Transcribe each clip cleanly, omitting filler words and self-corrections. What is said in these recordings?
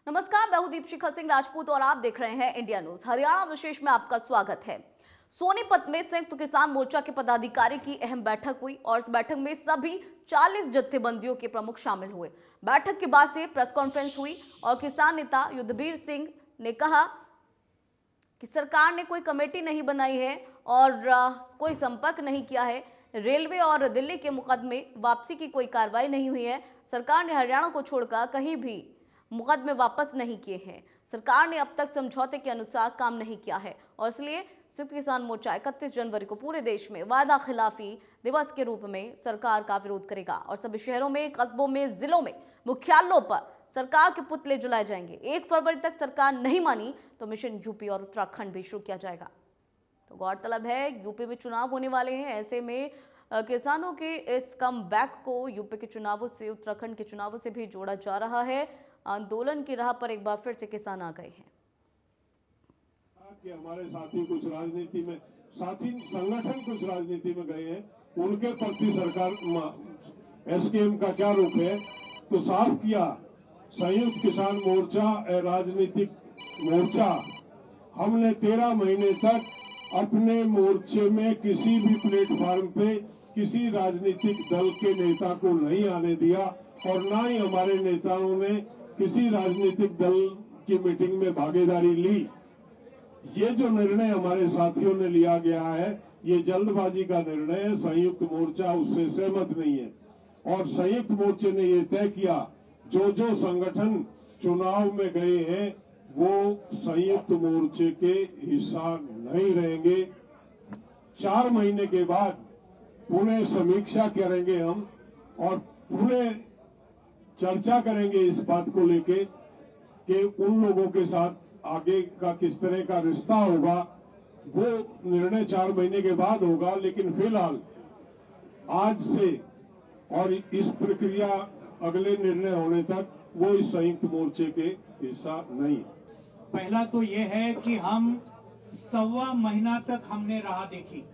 नमस्कार, मैं हूं दीपशिखा सिंह राजपूत और आप देख रहे हैं इंडिया न्यूज। हरियाणा विशेष में आपका स्वागत है। सोनीपत में संयुक्त किसान मोर्चा के पदाधिकारी की अहम बैठक हुई और इस बैठक में सभी 40 जत्थेबंदियों के प्रमुख शामिल हुए। बैठक के बाद से प्रेस कॉन्फ्रेंस हुई और किसान नेता युद्धवीर सिंह ने कहा कि सरकार ने कोई कमेटी नहीं बनाई है और कोई संपर्क नहीं किया है। रेलवे और दिल्ली के मुकदमे वापसी की कोई कार्रवाई नहीं हुई है। सरकार ने हरियाणा को छोड़कर कहीं भी मुकदमे वापस नहीं किए हैं। सरकार ने अब तक समझौते के अनुसार काम नहीं किया है और इसलिए संयुक्त किसान मोर्चा 31 जनवरी को पूरे देश में वादा खिलाफी दिवस के रूप में सरकार का विरोध करेगा और सभी शहरों में, कस्बों में, जिलों में, मुख्यालयों पर सरकार के पुतले जलाए जाएंगे। 1 फरवरी तक सरकार नहीं मानी तो मिशन यूपी और उत्तराखंड भी शुरू किया जाएगा। तो गौरतलब है यूपी में चुनाव होने वाले हैं, ऐसे में किसानों के इस कम बैक को यूपी के चुनावों से, उत्तराखंड के चुनावों से भी जोड़ा जा रहा है। आंदोलन की राह पर एक बार फिर से किसान आ गए हैं कि हमारे साथी कुछ राजनीति में, साथी संगठन कुछ राजनीति में गए हैं, उनके प्रति सरकार एसकेएम का क्या रुख है, तो साफ किया संयुक्त किसान मोर्चा राजनीतिक मोर्चा। हमने 13 महीने तक अपने मोर्चे में किसी भी प्लेटफॉर्म पे किसी राजनीतिक दल के नेता को नहीं आने दिया और ना ही हमारे नेताओं ने किसी राजनीतिक दल की मीटिंग में भागीदारी ली। ये जो निर्णय हमारे साथियों ने लिया गया है, ये जल्दबाजी का निर्णय है। संयुक्त मोर्चा उससे सहमत नहीं है और संयुक्त मोर्चे ने ये तय किया, जो संगठन चुनाव में गए हैं वो संयुक्त मोर्चे के हिस्सा नहीं रहेंगे। 4 महीने के बाद पुनः समीक्षा करेंगे हम और पुनः चर्चा करेंगे इस बात को लेके कि उन लोगों के साथ आगे का किस तरह का रिश्ता होगा। वो निर्णय 4 महीने के बाद होगा, लेकिन फिलहाल आज से और इस प्रक्रिया अगले निर्णय होने तक वो इस संयुक्त मोर्चे के हिस्सा नहीं। पहला तो ये है कि हम 1.25 महीना तक हमने राह देखी।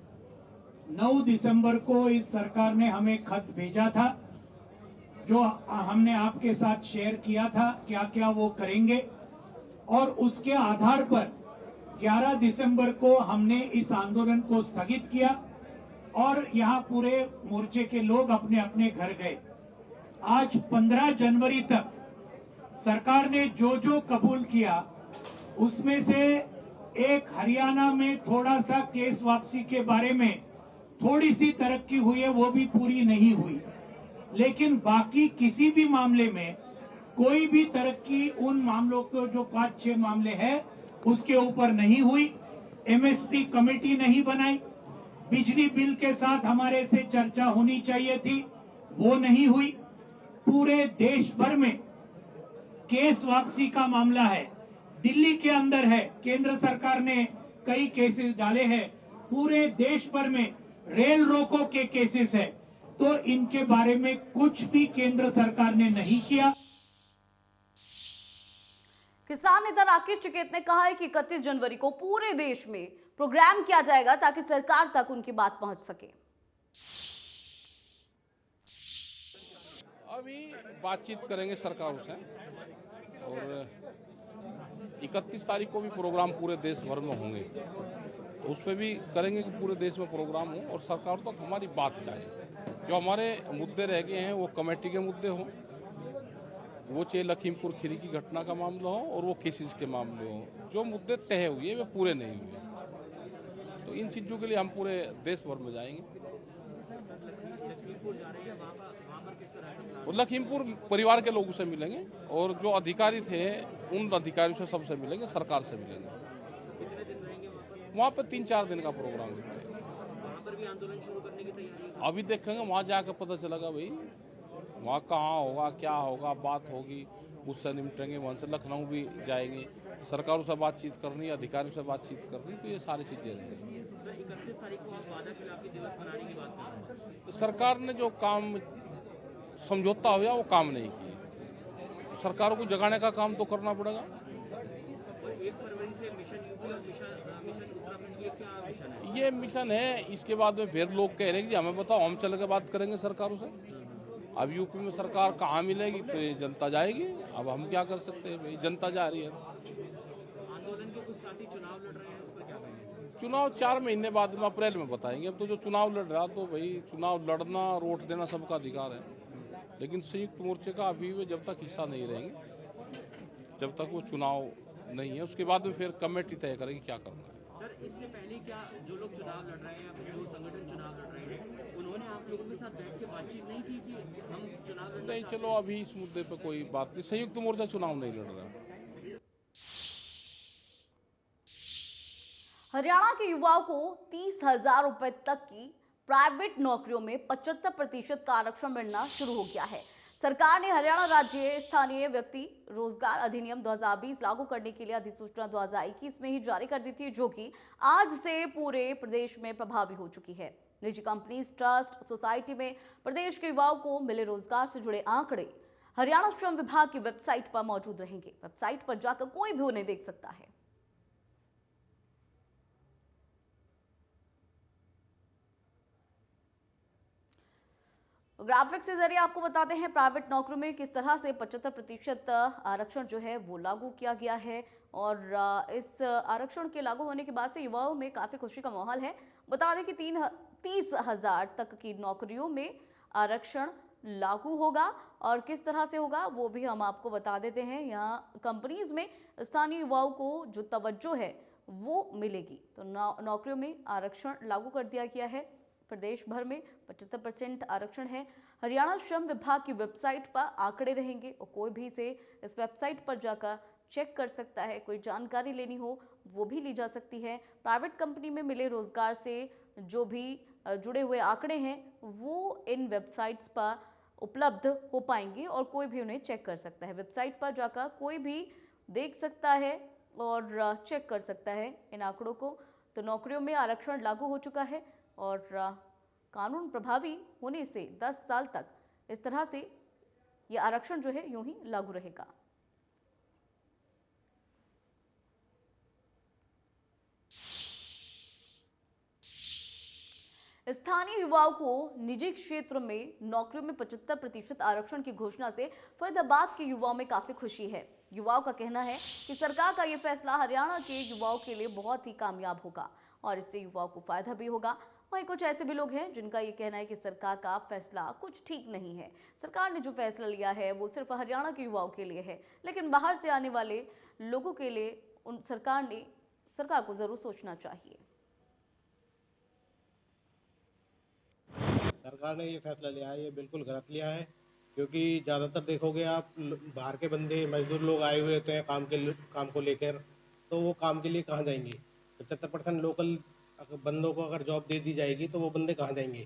9 दिसंबर को इस सरकार ने हमें खत भेजा था, जो हमने आपके साथ शेयर किया था क्या क्या वो करेंगे, और उसके आधार पर 11 दिसंबर को हमने इस आंदोलन को स्थगित किया और यहाँ पूरे मोर्चे के लोग अपने अपने घर गए। आज 15 जनवरी तक सरकार ने जो कबूल किया उसमें से एक हरियाणा में थोड़ा सा केस वापसी के बारे में थोड़ी सी तरक्की हुई है, वो भी पूरी नहीं हुई, लेकिन बाकी किसी भी मामले में कोई भी तरक्की उन मामलों को जो 5-6 मामले हैं उसके ऊपर नहीं हुई। एमएसपी कमेटी नहीं बनाई, बिजली बिल के साथ हमारे से चर्चा होनी चाहिए थी, वो नहीं हुई। पूरे देश भर में केस वापसी का मामला है, दिल्ली के अंदर है, केंद्र सरकार ने कई केसेस डाले हैं, पूरे देश भर में रेल रोको के केसेस है, तो इनके बारे में कुछ भी केंद्र सरकार ने नहीं किया। किसान नेता राकेश टिकैत ने कहा है कि 31 जनवरी को पूरे देश में प्रोग्राम किया जाएगा ताकि सरकार तक उनकी बात पहुंच सके। अभी बातचीत करेंगे सरकारों से और 31 तारीख को भी प्रोग्राम पूरे देश भर में होंगे, तो उस पर भी करेंगे कि पूरे देश में प्रोग्राम हो और सरकार तक हमारी बात जाए। जो हमारे मुद्दे रह गए हैं वो कमेटी के मुद्दे हों, वो चाहे लखीमपुर खीरी की घटना का मामला हो और वो केसेस के मामले हो, जो मुद्दे तय हुए वे पूरे नहीं हुए, तो इन चीज़ों के लिए हम पूरे देश भर में जाएंगे। तो लखीमपुर परिवार के लोगों से मिलेंगे और जो अधिकारी थे उन अधिकारियों से सबसे मिलेंगे, सरकार से मिलेंगे। वहाँ पर 3-4 दिन का प्रोग्राम है। अभी देखेंगे, वहाँ जाकर पता चलेगा भाई वहाँ कहाँ होगा, क्या होगा, बात होगी, उससे निपटेंगे। वहाँ से लखनऊ भी जाएंगे, सरकारों से बातचीत करनी, अधिकारियों से बातचीत करनी, तो ये सारी चीजें रहेंगी। तो सरकार ने जो काम समझौता हुआ वो काम नहीं किया, सरकार को जगाने का काम तो करना पड़ेगा। 1 फरवरी से मिशन यूपी और मिशन उत्तराखंड, ये क्या मिशन है? ये मिशन है। इसके बाद में फिर लोग कह रहे हैं कि हमें बताओ, हम चल के बात करेंगे सरकारों से। अब यूपी में सरकार कहाँ मिलेगी तो ये जनता जाएगी। अब हम क्या कर सकते हैं भाई, जनता जा रही है। आंदोलन के कुछ साथी चुनाव लड़ रहे हैं, उस पर क्या कहेंगे? चुनाव 4 महीने बाद में अप्रैल में बताएंगे। अब तो जो चुनाव लड़ रहा तो भाई चुनाव लड़ना और वोट देना सबका अधिकार है, लेकिन संयुक्त मोर्चे का अभी भी जब तक हिस्सा नहीं रहेंगे, जब तक वो चुनाव नहीं है, उसके बाद में फिर कमेटी तय करेगी क्या करना है। सर, इससे पहले क्या जो लोग चुनाव लड़ रहे हैं या फिर जो संगठन चुनाव लड़ रहे हैं, उन्होंने आप लोगों के साथ बैठ के बातचीत नहीं की कि हम चुनाव लड़ना नहीं, चलो अभी इस मुद्दे पर कोई बात नहीं। संयुक्त मोर्चा चुनाव नहीं लड़ रहा है। हरियाणा के युवाओं को 30,000 रुपए तक की प्राइवेट नौकरियों में 75% का आरक्षण मिलना शुरू हो गया है। सरकार ने हरियाणा राज्य स्थानीय व्यक्ति रोजगार अधिनियम 2020 लागू करने के लिए अधिसूचना 2021 में ही जारी कर दी थी, जो कि आज से पूरे प्रदेश में प्रभावी हो चुकी है। निजी कंपनी, ट्रस्ट, सोसाइटी में प्रदेश के युवाओं को मिले रोजगार से जुड़े आंकड़े हरियाणा श्रम विभाग की वेबसाइट पर मौजूद रहेंगे। वेबसाइट पर जाकर कोई भी उन्हें देख सकता है। ग्राफिक्स के जरिए आपको बताते हैं प्राइवेट नौकरियों में किस तरह से 75% आरक्षण जो है वो लागू किया गया है, और इस आरक्षण के लागू होने के बाद से युवाओं में काफी खुशी का माहौल है। बता दें कि 30,000 तक की नौकरियों में आरक्षण लागू होगा, और किस तरह से होगा वो भी हम आपको बता देते हैं। यहाँ कंपनीज में स्थानीय युवाओं को जो तवज्जो है वो मिलेगी। तो नौकरियों में आरक्षण लागू कर दिया गया है। प्रदेश भर में 75% आरक्षण है। हरियाणा श्रम विभाग की वेबसाइट पर आंकड़े रहेंगे और कोई भी इसे इस वेबसाइट पर जाकर चेक कर सकता है। कोई जानकारी लेनी हो वो भी ली जा सकती है। प्राइवेट कंपनी में मिले रोजगार से जो भी जुड़े हुए आंकड़े हैं वो इन वेबसाइट्स पर उपलब्ध हो पाएंगे और कोई भी उन्हें चेक कर सकता है। वेबसाइट पर जाकर कोई भी देख सकता है और चेक कर सकता है इन आंकड़ों को। तो नौकरियों में आरक्षण लागू हो चुका है और कानून प्रभावी होने से 10 साल तक इस तरह से ये आरक्षण जो है यूं ही लागू रहेगा। स्थानीय युवाओं को निजी क्षेत्र में नौकरियों में 75% आरक्षण की घोषणा से फरीदाबाद के युवाओं में काफी खुशी है। युवाओं का कहना है कि सरकार का ये फैसला हरियाणा के युवाओं के लिए बहुत ही कामयाब होगा और इससे युवाओं को फायदा भी होगा। वहीं कुछ ऐसे भी लोग हैं जिनका ये कहना है कि सरकार का फैसला कुछ ठीक नहीं है। सरकार ने जो फैसला लिया है वो सिर्फ हरियाणा के युवाओं के लिए है, लेकिन बाहर से आने वाले लोगों के लिए सरकार को जरूर सोचना चाहिए। सरकार ने ये फैसला लिया है, ये बिल्कुल गलत लिया है, क्योंकि ज़्यादातर देखोगे आप बाहर के बंदे मजदूर लोग आए हुए होते हैं काम को लेकर, तो वो काम के लिए कहाँ जाएंगे। 75% लोकल बंदों को अगर जॉब दे दी जाएगी तो वो बंदे कहाँ जाएंगे।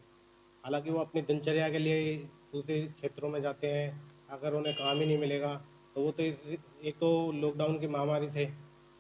हालांकि वो अपनी दिनचर्या के लिए दूसरे क्षेत्रों में जाते हैं, अगर उन्हें काम ही नहीं मिलेगा तो वो तो एक तो लॉकडाउन की महामारी से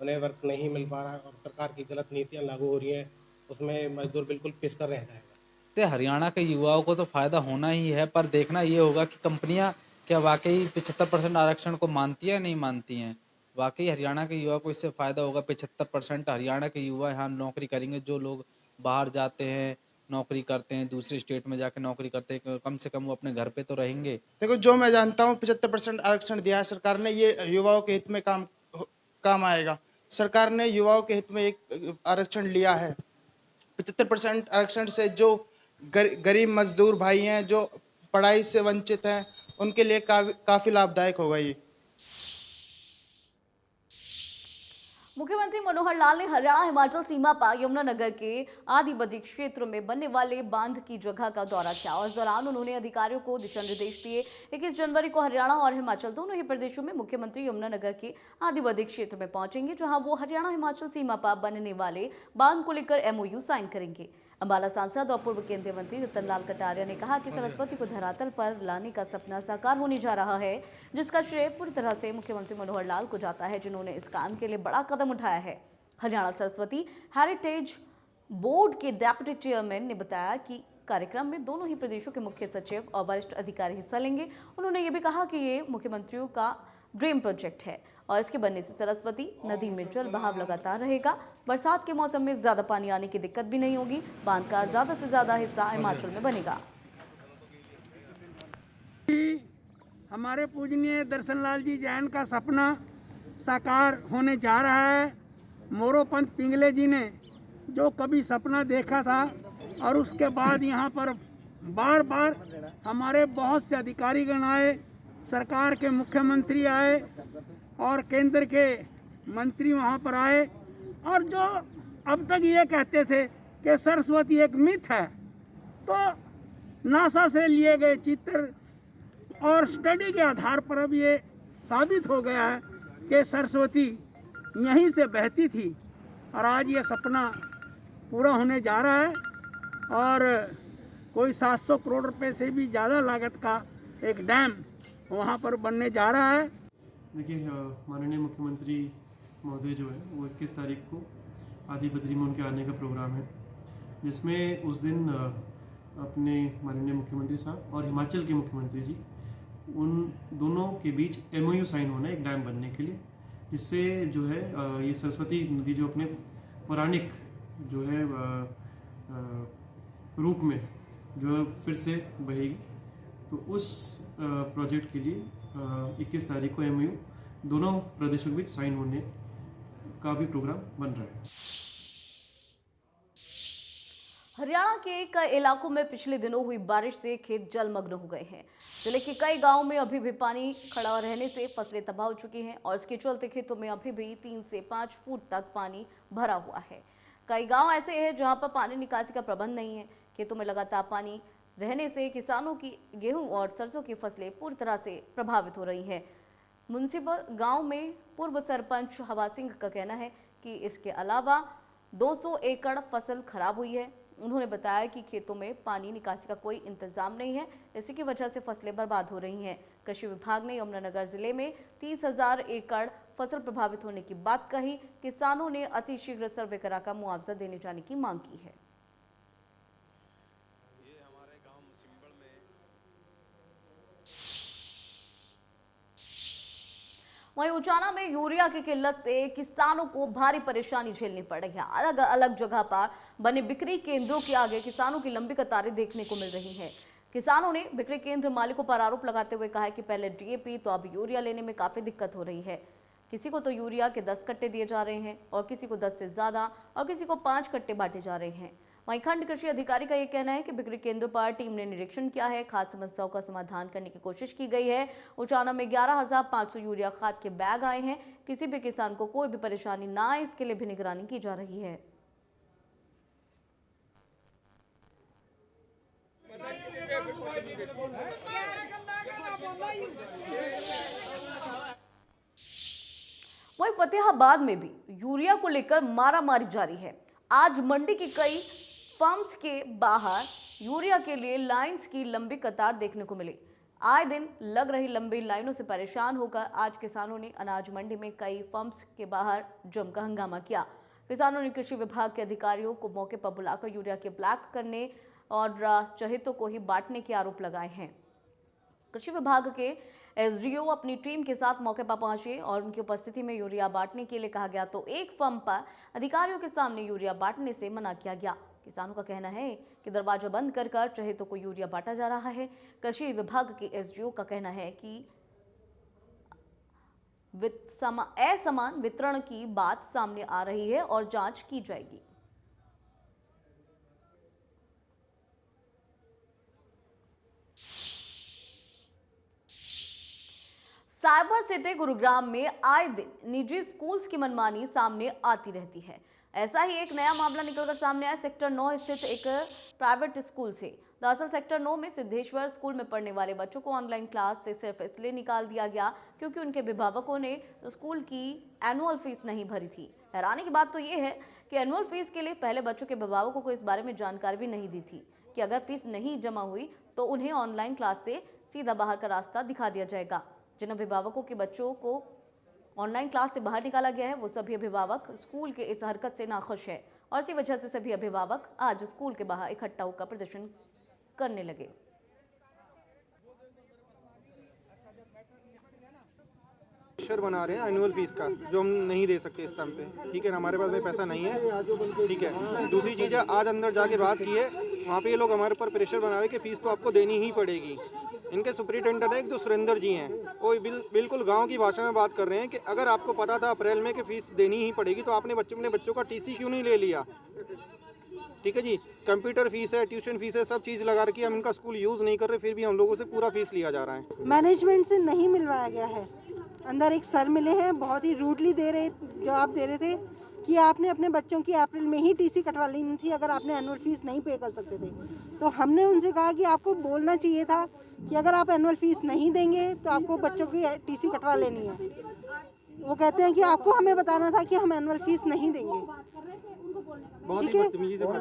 उन्हें वर्क नहीं मिल पा रहा है और सरकार की गलत नीतियाँ लागू हो रही हैं, उसमें मजदूर बिल्कुल पिस कर रह जाएगा। हरियाणा के युवाओं को तो फ़ायदा होना ही है, पर देखना ये होगा कि कंपनियां क्या वाकई 75% आरक्षण को मानती है या नहीं मानती हैं। वाकई हरियाणा के युवा को इससे फ़ायदा होगा। 75% हरियाणा के युवा यहाँ नौकरी करेंगे। जो लोग बाहर जाते हैं, नौकरी करते हैं, दूसरे स्टेट में जाकर नौकरी करते हैं, कम से कम वो अपने घर पे तो रहेंगे। देखो, जो मैं जानता हूँ 75% आरक्षण दिया है सरकार ने, ये युवाओं के हित में काम आएगा। सरकार ने युवाओं के हित में एक आरक्षण लिया है। 75% आरक्षण से जो गरीब मजदूर भाई हैं, जो पढ़ाई से वंचित हैं, उनके लिए काफी लाभदायक होगा ये। मुख्यमंत्री मनोहर लाल ने हरियाणा हिमाचल सीमा पर यमुनानगर के आदिबद्धी क्षेत्र में बनने वाले बांध की जगह का दौरा किया और इस दौरान उन्होंने अधिकारियों को दिशा निर्देश दिए। 21 जनवरी को हरियाणा और हिमाचल दोनों ही प्रदेशों में मुख्यमंत्री यमुनानगर के आदिबद्धी क्षेत्र में पहुंचेंगे, जहां वो हरियाणा हिमाचल सीमा पर बनने वाले बांध को लेकर MOU साइन करेंगे। अंबाला सांसद और पूर्व केंद्रीय मंत्री रतन लाल कटारिया ने कहा कि सरस्वती को धरातल पर लाने का सपना साकार होने जा रहा है, जिसका श्रेय पूरी तरह से मुख्यमंत्री मनोहर लाल को जाता है, जिन्होंने इस काम के लिए बड़ा कदम उठाया है। हरियाणा सरस्वती हेरिटेज बोर्ड के डेप्यूटी चेयरमैन ने बताया कि कार्यक्रम में दोनों ही प्रदेशों के मुख्य सचिव और वरिष्ठ अधिकारी हिस्सा लेंगे। उन्होंने ये भी कहा कि ये मुख्यमंत्रियों का ड्रीम प्रोजेक्ट है और इसके बनने से सरस्वती नदी में जल बहाव लगातार रहेगा। बरसात के मौसम में ज्यादा पानी आने की दिक्कत भी नहीं होगी। बांध का ज्यादा से ज्यादा हिस्सा हिमाचल में बनेगा। हमारे पूजनीय दर्शन लाल जी जैन का सपना साकार होने जा रहा है। मोरोपंत पिंगले जी ने जो कभी सपना देखा था और उसके बाद यहाँ पर बार बार हमारे बहुत से अधिकारीगण आए, सरकार के मुख्यमंत्री आए और केंद्र के मंत्री वहाँ पर आए, और जो अब तक ये कहते थे कि सरस्वती एक मिथ है, तो नासा से लिए गए चित्र और स्टडी के आधार पर अब ये साबित हो गया है कि सरस्वती यहीं से बहती थी और आज ये सपना पूरा होने जा रहा है। और कोई 700 करोड़ रुपए से भी ज़्यादा लागत का एक डैम वहाँ पर बनने जा रहा है। देखिए, माननीय मुख्यमंत्री महोदय जो है वो 21 तारीख को आदि बद्री में उनके आने का प्रोग्राम है, जिसमें उस दिन अपने माननीय मुख्यमंत्री साहब और हिमाचल के मुख्यमंत्री जी, उन दोनों के बीच MOU साइन होना है एक डैम बनने के लिए, जिससे जो है ये सरस्वती नदी जो अपने पौराणिक जो है रूप में जो फिर से बहेगी। तो उस प्रोजेक्ट के लिए 21 तारीख को MOU दोनों प्रदेशों के बीच साइन होने का भी प्रोग्राम बन रहा है। हरियाणा के कई इलाकों में पिछले दिनों हुई बारिश से खेत जलमग्न हो गए हैं। जिले के कई गांवों में अभी भी पानी खड़ा रहने से फसलें तबाह हो चुकी हैं और इसके चलते खेतों में अभी भी 3 से 5 फुट तक पानी भरा हुआ है। कई गांव ऐसे हैं जहां पर पानी निकासी का प्रबंध नहीं है। खेतों में लगातार पानी रहने से किसानों की गेहूं और सरसों की फसलें पूरी तरह से प्रभावित हो रही हैं। मुंसिपल गांव में पूर्व सरपंच हवा सिंह का कहना है कि इसके अलावा 200 एकड़ फसल खराब हुई है। उन्होंने बताया कि खेतों में पानी निकासी का कोई इंतजाम नहीं है, इसी की वजह से फसलें बर्बाद हो रही हैं। कृषि विभाग ने यमुनानगर जिले में 30,000 एकड़ फसल प्रभावित होने की बात कही। किसानों ने अतिशीघ्र सर्वे कराकर मुआवजा देने जाने की मांग की है। वहीं उचाना में यूरिया की किल्लत से किसानों को भारी परेशानी झेलनी पड़ रही है। अलग अलग जगह पर बने बिक्री केंद्रों के आगे किसानों की लंबी कतारें देखने को मिल रही हैं। किसानों ने बिक्री केंद्र मालिकों पर आरोप लगाते हुए कहा है कि पहले DAP तो अब यूरिया लेने में काफी दिक्कत हो रही है। किसी को तो यूरिया के 10 कट्टे दिए जा रहे हैं और किसी को 10 से ज्यादा और किसी को 5 कट्टे बांटे जा रहे हैं। वहीं खंड कृषि अधिकारी का यह कहना है कि बिक्री केंद्र पर टीम ने निरीक्षण किया है, खाद समस्याओं का समाधान करने की कोशिश की गई है। उचाना में 11,500 यूरिया खाद के बैग आए हैं। किसी भी किसान को कोई भी परेशानी ना आए, इसके लिए भी निगरानी की जा रही है। वहीं फतेहाबाद में भी यूरिया को लेकर मारामारी जारी है। आज मंडी की कई फर्म्स के बाहर यूरिया के लिए लाइंस की लंबी कतार देखने को मिली। आए दिन लग रही लंबी लाइनों से परेशान होकर आज किसानों ने अनाज मंडी में कई फर्म्स के बाहर जमकर हंगामा किया। किसानों ने कृषि विभाग के अधिकारियों को मौके पर बुलाकर यूरिया के ब्लैक करने और चहेतों को ही बांटने के आरोप लगाए हैं। कृषि विभाग के SDO अपनी टीम के साथ मौके पर पहुंचे और उनकी उपस्थिति में यूरिया बांटने के लिए कहा गया, तो एक फर्म पर अधिकारियों के सामने यूरिया बांटने से मना किया गया। किसानों का कहना है कि दरवाजा बंद कर चहेतों को यूरिया बांटा जा रहा है। कृषि विभाग के SDO का कहना है कि असमान वितरण की बात सामने आ रही है और जांच की जाएगी। साइबर सिटी गुरुग्राम में आए दिन निजी स्कूल्स की मनमानी सामने आती रहती है। ऐसा ही एक नया मामला निकलकर सामने आया सेक्टर 9 स्थित एक प्राइवेट स्कूल से। दरअसल सेक्टर 9 में सिद्धेश्वर स्कूल में पढ़ने वाले बच्चों को ऑनलाइन क्लास से सिर्फ इसलिए निकाल दिया गया क्योंकि उनके अभिभावकों ने स्कूल की एनुअल फीस नहीं भरी थी। हैरानी की बात तो ये है कि एनुअल फीस के लिए पहले बच्चों के अभिभावकों को इस बारे में जानकारी भी नहीं दी थी कि अगर फीस नहीं जमा हुई तो उन्हें ऑनलाइन क्लास से सीधा बाहर का रास्ता दिखा दिया जाएगा। जिन अभिभावकों के बच्चों को ऑनलाइन क्लास से बाहर निकाला गया है वो सभी अभिभावक स्कूल के इस हरकत से नाखुश है और इसी वजह से सभी अभिभावक आज स्कूल के बाहर इकट्ठा होकर प्रदर्शन करने लगे। प्रेशर बना रहे हैं एनुअल फीस का, जो हम नहीं दे सकते इस टाइम पे। ठीक है ना, हमारे पास में पैसा नहीं है। ठीक है, दूसरी चीज़ है, आज अंदर जाके बात की है, वहाँ पे ये लोग हमारे ऊपर प्रेशर बना रहे हैं कि फ़ीस तो आपको देनी ही पड़ेगी। इनके सुपरिटेंडेंट है एक जो सुरेंद्र जी हैं, वो बिल्कुल गांव की भाषा में बात कर रहे हैं कि अगर आपको पता था अप्रैल में कि फीस देनी ही पड़ेगी तो आपने अपने बच्चों का टीसी क्यों नहीं ले लिया। ठीक है जी, कंप्यूटर फीस है, ट्यूशन फीस है, सब चीज़ लगा रखी है, हम इनका स्कूल यूज़ नहीं कर रहे, फिर भी हम लोगों से पूरा फीस लिया जा रहा है। मैनेजमेंट से नहीं मिलवाया गया है। अंदर एक सर मिले हैं, बहुत ही रूडली जवाब दे रहे थे कि आपने अपने बच्चों की अप्रैल में ही टीसी कटवा लेनी थी अगर आपने एनुअल फीस नहीं पे कर सकते थे। तो हमने उनसे कहा कि आपको बोलना चाहिए था कि अगर आप एनुअल फीस नहीं देंगे तो आपको बच्चों की टीसी कटवा लेनी है। वो कहते हैं कि आपको हमें बताना था कि हम एनुअल फीस नहीं देंगे। ठीक है,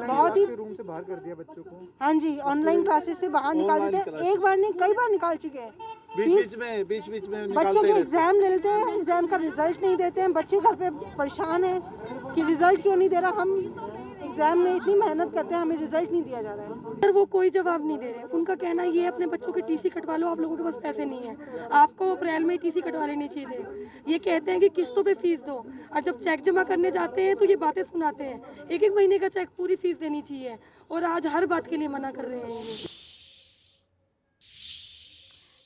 बहुत ही रूम से बाहर कर दिया बच्चों को। हाँ जी, ऑनलाइन क्लासेस से बाहर निकाल देते हैं, एक बार नहीं कई बार निकाल चुके हैं। बीच में बच्चों के एग्जाम ले लेते हैं, एग्जाम का रिजल्ट नहीं देते हैं, बच्चे घर पे परेशान हैं कि रिजल्ट क्यों नहीं दे रहा। हम एग्जाम में इतनी मेहनत करते हैं, हमें रिजल्ट नहीं दिया जा रहा है। सर वो कोई जवाब नहीं दे रहे। उनका कहना ये अपने बच्चों के टीसी कटवा लो, आप लोगों के पास पैसे नहीं है, आपको अप्रैल में टीसी कटवा लेनी चाहिए थे। ये कहते हैं कि किस्तों पे फीस दो, और जब चेक जमा करने जाते हैं तो ये बातें सुनाते हैं। एक महीने का चेक पूरी फीस देनी चाहिए, और आज हर बात के लिए मना कर रहे हैं ये।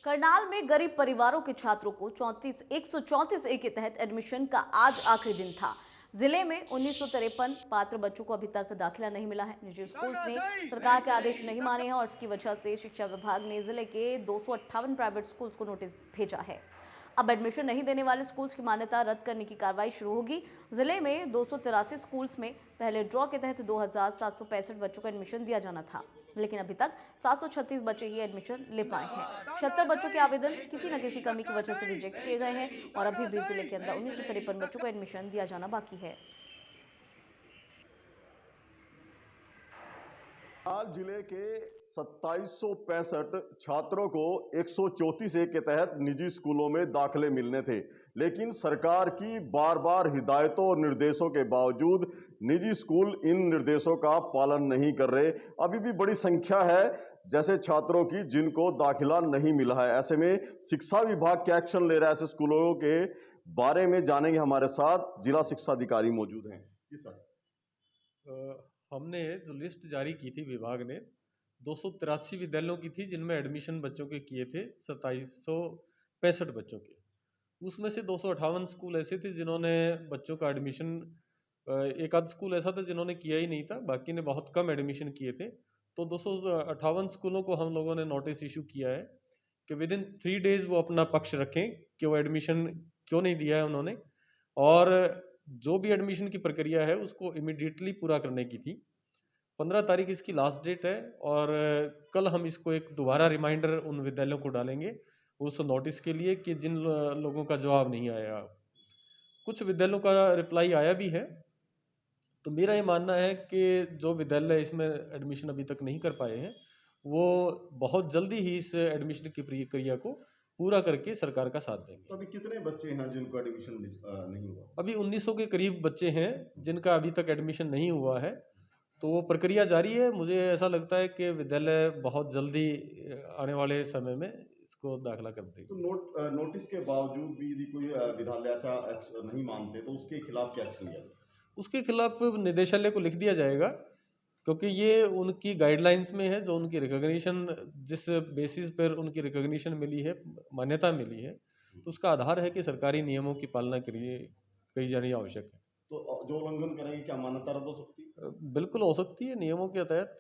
करनाल में गरीब परिवारों के छात्रों को 134A के तहत एडमिशन का आज आखिरी दिन था। जिले में 1953 पात्र बच्चों को अभी तक दाखिला नहीं मिला है। निजी स्कूल्स ने सरकार के आदेश नहीं माने हैं और इसकी वजह से शिक्षा विभाग ने जिले के 258 प्राइवेट स्कूल्स को नोटिस भेजा है। अब एडमिशन नहीं देने वाले स्कूल्स की मान्यता रद्द करने की कार्रवाई शुरू होगी। जिले में 283 स्कूल्स में पहले ड्रॉ के तहत 2765 बच्चों को एडमिशन दिया जाना था, लेकिन अभी तक 736 बच्चे ही एडमिशन ले पाए हैं। 76 बच्चों के आवेदन किसी न किसी कमी की वजह से रिजेक्ट किए गए हैं और अभी भी जिले के अंदर 1953 बच्चों को एडमिशन दिया जाना बाकी है। करनाल जिले के 2765 छात्रों को 134A के तहत निजी स्कूलों में दाखिले मिलने थे, लेकिन सरकार की बार बार हिदायतों और निर्देशों के बावजूद निजी स्कूल इन निर्देशों का पालन नहीं कर रहे। अभी भी बड़ी संख्या है जैसे छात्रों की जिनको दाखिला नहीं मिला है। ऐसे में शिक्षा विभाग क्या एक्शन ले रहा है ऐसे स्कूलों के बारे में जानेंगे। हमारे साथ जिला शिक्षा अधिकारी मौजूद हैं। जी सर, हमने जो लिस्ट जारी की थी विभाग ने 283 विद्यालयों की थी जिनमें एडमिशन बच्चों के किए थे 2765 बच्चों के। उसमें से 258 स्कूल ऐसे थे जिन्होंने बच्चों का एडमिशन, एक आध स्कूल ऐसा था जिन्होंने किया ही नहीं था, बाकी ने बहुत कम एडमिशन किए थे। तो 258 स्कूलों को हम लोगों ने नोटिस इशू किया है कि विद इन 3 डेज वो अपना पक्ष रखें कि वो एडमिशन क्यों नहीं दिया है उन्होंने, और जो भी एडमिशन की प्रक्रिया है उसको इमीडिएटली पूरा करने की थी। 15 तारीख इसकी लास्ट डेट है और कल हम इसको एक दोबारा रिमाइंडर उन विद्यालयों को डालेंगे उस नोटिस के लिए कि जिन लोगों का जवाब नहीं आया। कुछ विद्यालयों का रिप्लाई आया भी है, तो मेरा ये मानना है कि जो विद्यालय इसमें एडमिशन अभी तक नहीं कर पाए हैं वो बहुत जल्दी ही इस एडमिशन की प्रक्रिया को पूरा करके सरकार का साथ देंगे। तो अभी कितने बच्चे हैं जिनको एडमिशन नहीं हुआ? अभी 1900 के करीब बच्चे हैं जिनका अभी तक एडमिशन नहीं हुआ है, तो वो प्रक्रिया जारी है। मुझे ऐसा लगता है कि विद्यालय बहुत जल्दी आने वाले समय में इसको दाखिला कर देंगे। तो नोटिस के बावजूद भी यदि कोई विद्यालय ऐसा नहीं मानते तो उसके खिलाफ क्या एक्शन लिया जाए? उसके खिलाफ निदेशालय को लिख दिया जाएगा, क्योंकि ये उनकी गाइडलाइंस में है। जो उनकी रिकॉग्निशन, जिस बेसिस पर उनकी रिकॉग्निशन मिली है, मान्यता मिली है, तो उसका आधार है कि सरकारी नियमों की पालना करी जानी आवश्यक है। तो जो उल्लंघन करेंगे क्या मान्यता रद्द हो सकती है? बिल्कुल हो सकती है, नियमों के तहत।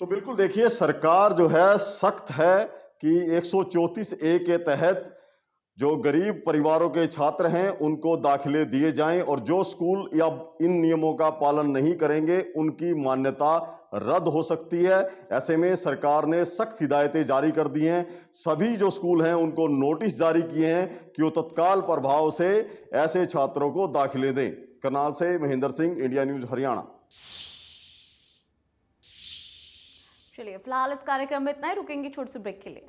तो बिल्कुल देखिए, सरकार जो है सख्त है कि 134A के तहत जो गरीब परिवारों के छात्र हैं उनको दाखिले दिए जाएं और जो स्कूल या इन नियमों का पालन नहीं करेंगे उनकी मान्यता रद्द हो सकती है। ऐसे में सरकार ने सख्त हिदायतें जारी कर दी हैं। सभी जो स्कूल हैं उनको नोटिस जारी किए हैं कि वो तत्काल प्रभाव से ऐसे छात्रों को दाखिले दें। करनाल से महेंद्र सिंह, इंडिया न्यूज हरियाणा। चलिए फिलहाल इस कार्यक्रम में इतना ही, रुकेंगे छोटे से ब्रेक के लिए।